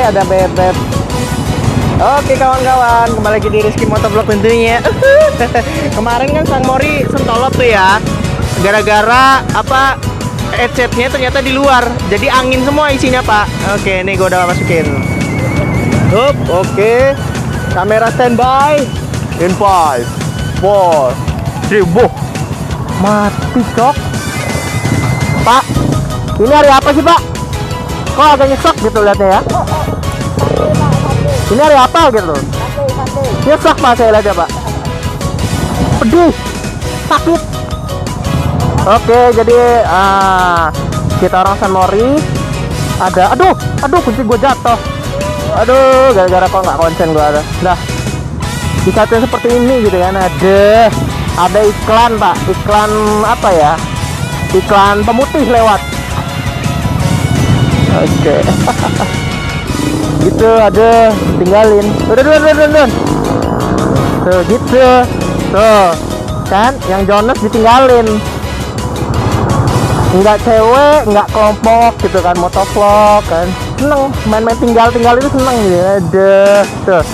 Ada bebek. Oke kawan-kawan, kembali lagi di Rizky Motovlog tentunya. Kemarin kan Sang Mori sentolop tuh ya, gara-gara apa, headsetnya ternyata di luar, jadi angin semua isinya pak. Oke, nih gue udah masukin. Oke, kamera standby. In 5, 4, 3, mati cok. Pak, ini hari apa sih pak? Kok agak nyesek gitu liatnya ya? Ini hari apa gitu? Nyesek pak saya lihat ya pak. Pedih, sakit. Oke, jadi kita orang San Mori ada. Aduh, kunci gue jatuh. Aduh, gara-gara kok nggak konsen gue ada. Nah, di saat yang seperti ini gitu kan ada iklan pak, iklan apa ya? Iklan pemutih lewat. Oke. Gitu ada, tinggalin. Udah. Tuh gitu. Tuh kan yang Jonas ditinggalin. Enggak cewek, enggak kelompok gitu kan, motovlog kan. Seneng main-main tinggal itu seneng gitu. Ada. Tuh.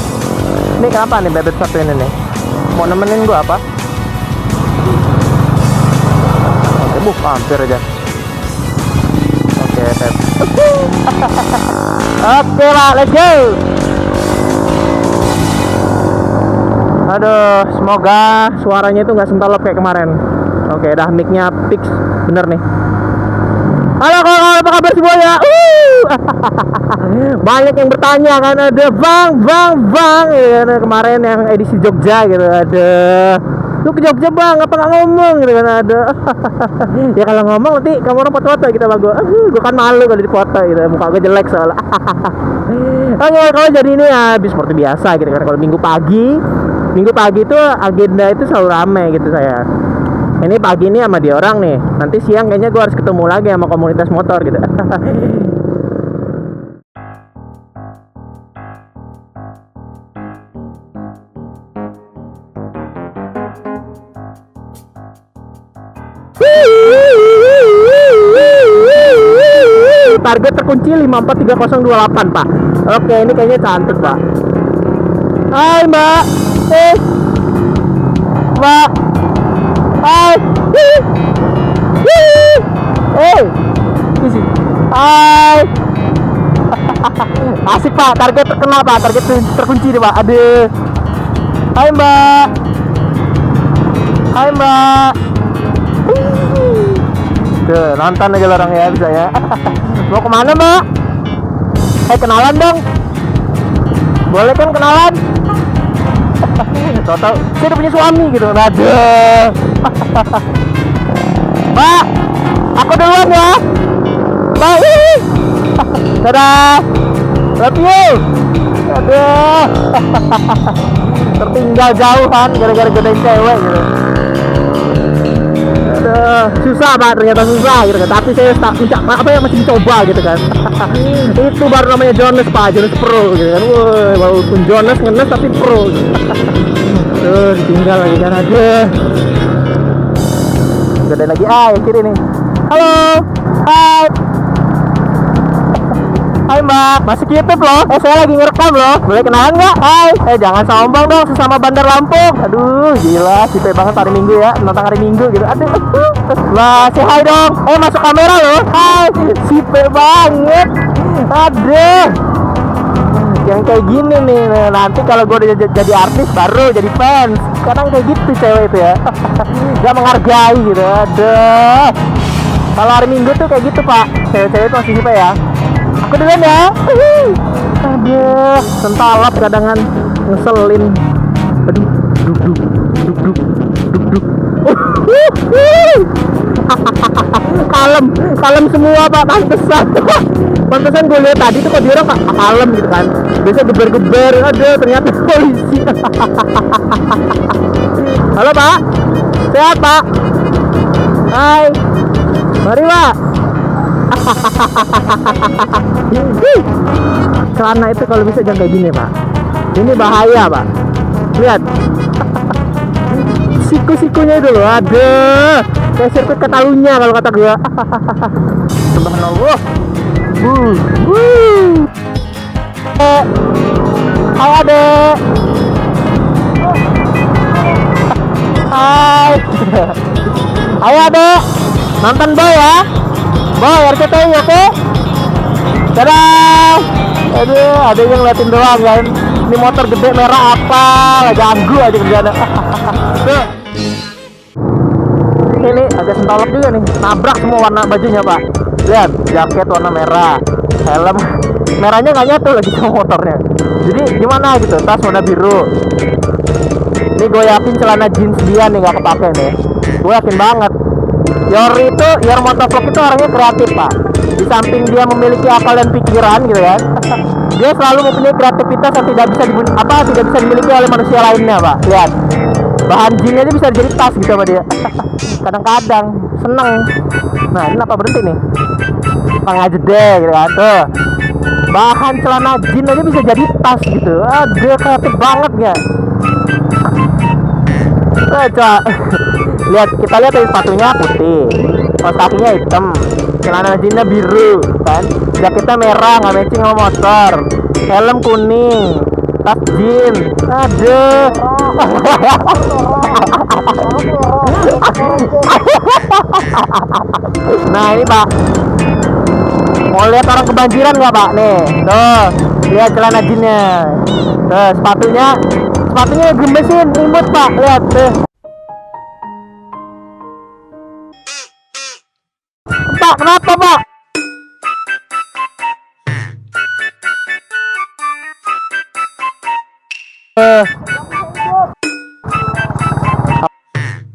Ini kenapa nih bebek satu ini nih? Mau nemenin gua apa? Oke, hampir aja. Oke, Pep. Oke lah, let's go. Aduh, semoga suaranya itu nggak sentolop kayak kemarin. Oke, dah mic-nya fix bener nih. Halo kawan, apa kabar semuanya? Banyak yang bertanya kan, ada bang ya, kemarin yang edisi Jogja gitu, ada lu ke Jogja bang, apa nggak ngomong gitu kan, ada. Ya kalau ngomong nanti kamu orang foto-foto gitu sama gue kan malu kalau di foto gitu, muka gue jelek soalnya. Oke, kalau jadi ini ya seperti biasa gitu kan, kalau minggu pagi itu agenda itu selalu ramai gitu saya. Ini pagi ini sama dia orang nih, nanti siang kayaknya gue harus ketemu lagi sama komunitas motor gitu. Target terkunci 543028 pak. Oke, ini kayaknya cantik pak. Hai mbak. Mbak. Hai. Hai. Asik pak, target terkenal pak, target terkunci nih pak. Aduh. Hai mbak. Hai mbak. Tuh, nonton aja orang ya bisa ya. Mau kemana mbak? Kenalan dong. Boleh kan kenalan? Tahu saya udah punya suami gitu. Aduh. Mbak, aku duluan ya. Mbak. Dadah. Love you. Aduh. Tertinggal jauh kan gara-gara godain cewek gitu. Susah pak, ternyata susah gitu kan, tapi saya masih dicoba gitu kan. Itu baru namanya Jonas pak, Jonas Pro gitu kan. Woi, walaupun Jonas ngenes tapi pro gitu. Tuh ditinggal lagi kan, aduh. Gede lagi, yang kiri nih. Halo, hai. Hai mbak, masih YouTube loh. Saya lagi ngerekam loh. Boleh kenalan nggak? Hai. Jangan sombong dong, sesama Bandar Lampung. Aduh, gila, sipe banget hari Minggu ya, nonton hari Minggu gitu. Aduh. Lah, say hi dong. Masuk kamera loh. Hai, sipe banget. Aduh. Yang kayak gini nih, nanti kalau gue udah jadi artis baru jadi fans. Sekarang kayak gitu cewek itu ya. Gak menghargai gitu. Aduh. Kalau hari Minggu tuh kayak gitu pak. Cewek-cewek itu masih sipe ya. Aku duluan ya. Aduh, sentolop kadangan ngeselin. Aduh, duk. Kalem semua pak, pantesan gue lihat tadi tuh kok dia orang kalem gitu kan. Biasa geber-geber, aduh ternyata polisi. Halo pak, sehat pak? Hai, mari pak. Celana itu kalau bisa jangan kayak gini pak, ini bahaya pak. Lihat siku-sikunya itu loh, aduh. Kayak sirkuit Katalunya kalau kata gua. Subhanallah. Hai adek. Hai. Ayo adek, nonton Boy ya. Boy RCTI oke? Dadah. Aduh, adeknya ngeliatin doang kan. Ini motor gede merah apa? Lah ganggu aja kerjaan. Tuh. Ini agak sentolok juga nih. Nabrak semua warna bajunya, Pak. Lihat, jaket warna merah. Helm merahnya nggak nyatu lagi sama motornya. Jadi gimana gitu? Tas warna biru. Ini gue yakin celana jeans dia nih nggak kepake nih. Gue yakin banget. Yor Motovlog itu orangnya kreatif, Pak. Di samping dia memiliki akal dan pikiran gitu kan, dia selalu mempunyai kreativitas yang tidak bisa dimiliki oleh manusia lainnya, Pak. Lihat, bahan jeans aja bisa jadi tas gitu sama dia. Kadang-kadang seneng. Nah ini apa berhenti nih? Pang aja deh gitu kan. Tuh, bahan celana jeans aja bisa jadi tas gitu. Dia kreatif banget ya. Coba lihat, kita lihat dari sepatunya putih, kaos kakinya hitam, celana jeansnya biru kan, jaketnya merah nggak matching sama motor, helm kuning, tas jeans. Aduh. Nah ini Pak, mau lihat orang kebanjiran nggak Pak? Nih, tuh lihat celana jeansnya, tuh sepatunya gemesin imut Pak, lihat tuh. Pak, kenapa Pak?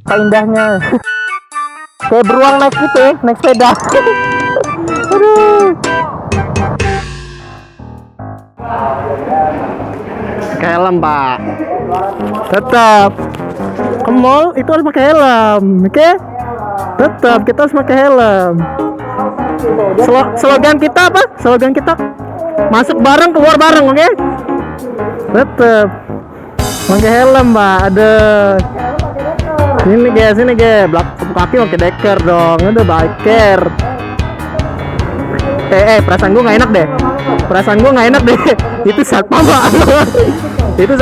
Apa indahnya. Kayak beruang naik gitu ya, naik sepeda. Aduh. Helm Pak, tetap ke mall itu harus pakai helm, oke? Tetap kita harus pakai helm. Slogan kita apa? Slogan kita masuk bareng keluar bareng, oke? Tetap pakai helm, Pak. Aduh. Sini guys, belakang kaki pakai deker dong. Udah biker. Perasaan gue nggak enak deh. Itu satpam, Pak. Itu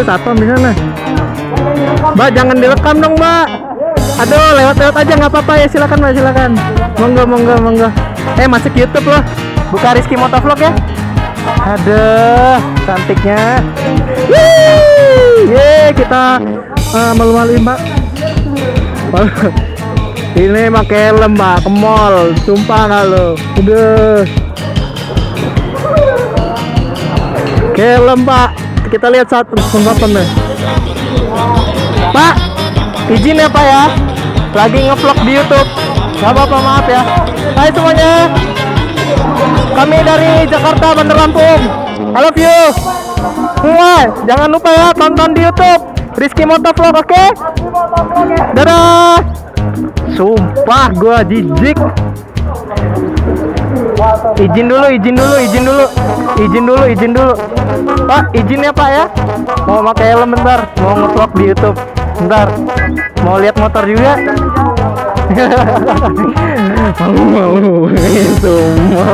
satpam di sana. Mbak, jangan direkam dong, Mbak. Aduh, lewat aja nggak apa-apa ya. Silakan, Mbak, silakan. Monggo. Masuk YouTube loh. Buka Rizky Motovlog ya. Aduh, cantiknya. Kita malu-maluin, Mbak. Ini pakai helm, Mbak, ke mall. Sumpah nggak lo. Udah. Helm, Pak. Kita lihat saat penonton deh. Pak, izin ya Pak ya. Lagi ngevlog di YouTube. Gak apa-apa, maaf ya. Hai semuanya. Kami dari Jakarta, Bandar Lampung. I love you. Semua, jangan lupa ya tonton di YouTube Rizky Motovlog, oke? Dadah. Sumpah gua jijik. Izin dulu. Pak, izin ya Pak ya. Mau pakai helm bentar, mau nge-vlog di YouTube. Bentar. Mau lihat motor juga. Mau semua.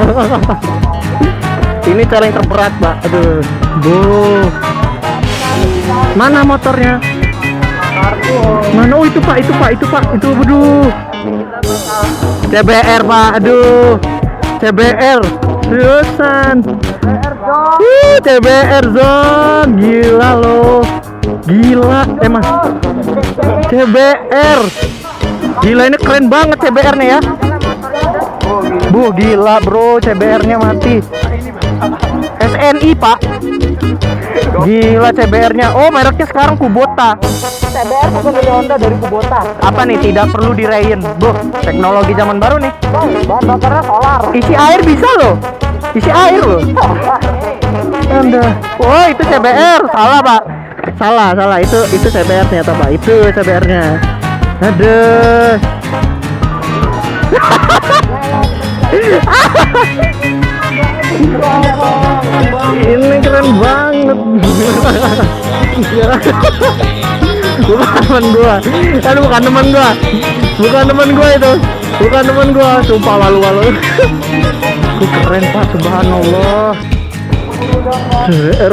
Ini cara yang terberat, Pak. Aduh. Bu. Mana motornya? Mana? Oh, itu Pak. Itu aduh. CBR, Pak. Aduh. CBR. Seriusan. CBR Zone. Gila loh. Gila, Mas. CBR. Gila, ini keren banget CBR nya ya. Bu, gila bro, CBR-nya mati. SNI, Pak. Gila CBR-nya. Oh, mereknya sekarang Kubota. CBR bukan dari Honda, dari Kubota. Apa nih, tidak perlu dirain. Bu, teknologi zaman baru nih. Bahan bakarnya solar. Isi air bisa loh. Anda. Oh, itu CBR. Salah, Pak. Salah. Itu CBR ternyata, Pak. Itu CBR-nya. Aduh. Ini keren banget. Bukan teman gua. Aduh, bukan teman gua. Bukan teman gua itu. Bukan teman gua. Sumpah malu-malu. Keren Pak, subhanallah.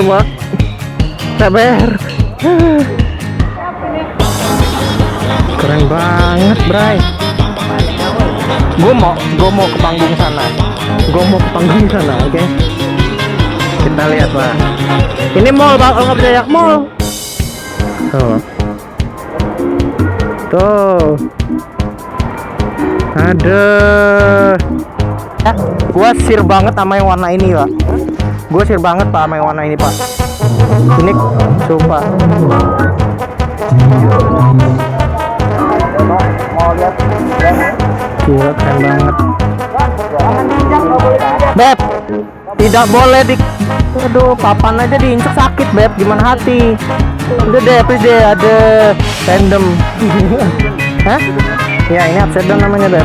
Pak. Sabar. Keren banget, Bray. Gue mau ke panggung sana. Oke? Kita lihat lah. Ini mall, Pak. Kalau nggak percaya, mall. Tuh. Ada. Gua sir banget sama yang warna ini, Pak. Gua sir banget Pak sama yang warna ini, Pak. Ini sumpah. Gila, keren banget. Beb, tidak boleh di... Aduh, papan aja diinjek sakit, Beb. Gimana hati? Udah deh, please deh, ada random. Hah? Ya, ini upside down namanya, Beb.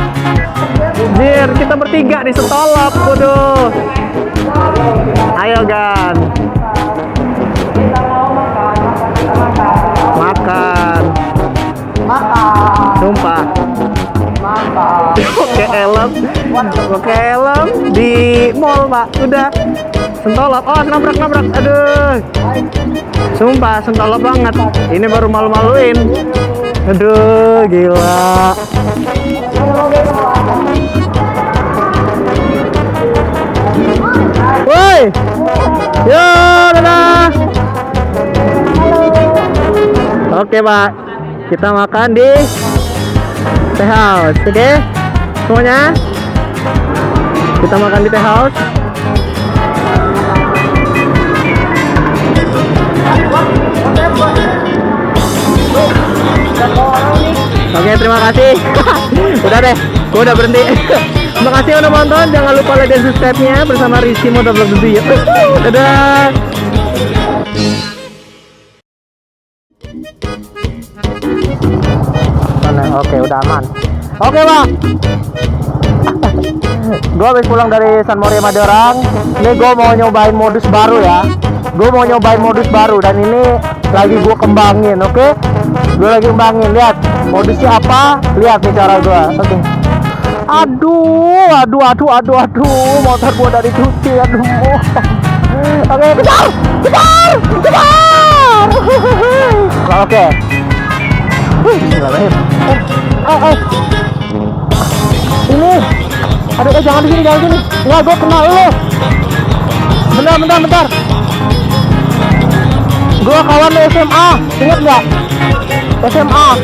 Jir, kita bertiga di setolop, waduh. Ayo, Gan. Makan. Sumpah. Oke, helm di mall, Pak. Udah. Sentolop. Oh, nabrak. Aduh. Sumpah, sentolop banget. Ini baru malu-maluin. Aduh, gila. Woi. Yo, dadah. Oke, Pak. Kita makan di Teh House, oke? Semuanya? Kita makan di Teh House. Oke, terima kasih. Udah deh, gue udah berhenti. Terima kasih udah nonton. Jangan lupa like dan subscribe-nya bersama Rizky Motovlog tentunya. Dadah. Oke, udah aman. Oke, Bang. Gue habis pulang dari San Moria Maderang. Ini gue mau nyobain modus baru ya. Dan ini lagi gue kembangin, oke? Gue lagi kembangin, lihat modusnya apa? Lihat nih cara gue. Oke. Aduh, motor gue dari cuci, aduh. Oke, kejar. Oke. Bismillahirrahmanirrahim. Ini. Aduh, jangan di sini. Nggak, gue kenal lo. Bentar. Gue kawan lo SMA. Ingat nggak? SMA.